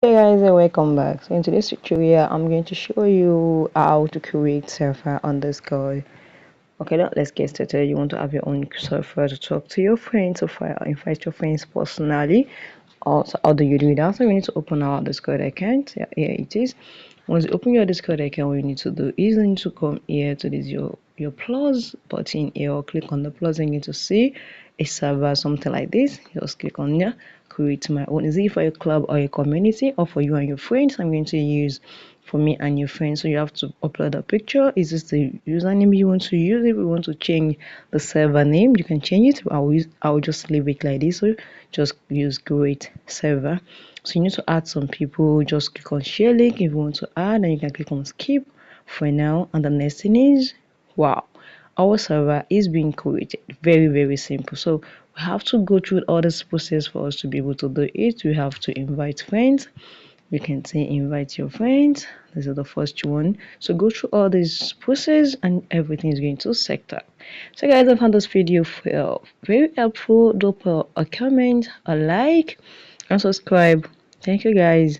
Hey guys, and welcome back. So in today's tutorial, I'm going to show you how to create server on Discord. Okay, now let's get started. You want to have your own server to talk to your friends, to invite your friends personally. Also, how do you do that? So we need to open our Discord account. Yeah, here it is. Once you open your Discord account, what you need to do is you need to come here to this your plus button here, or click on the plus and you need to see a server, something like this. Just click on here, create my own. Is it for a club or a community or for you and your friends? I'm going to use for me and your friends. So you have to upload a picture. Is this the username you want to use? If you want to change the server name, you can change it. I'll just leave it like this. So just use create server. So you need to add some people. Just click on share link if you want to add, and you can click on skip for now. And the next thing is, wow, our server is being created. Very simple. So we have to go through all this process for us to be able to do it. We have to invite friends. You can say invite your friends. This is the first one. So go through all this process and everything is going to set up. So guys, I found this video very helpful. Drop a comment, a like, and subscribe. Thank you guys.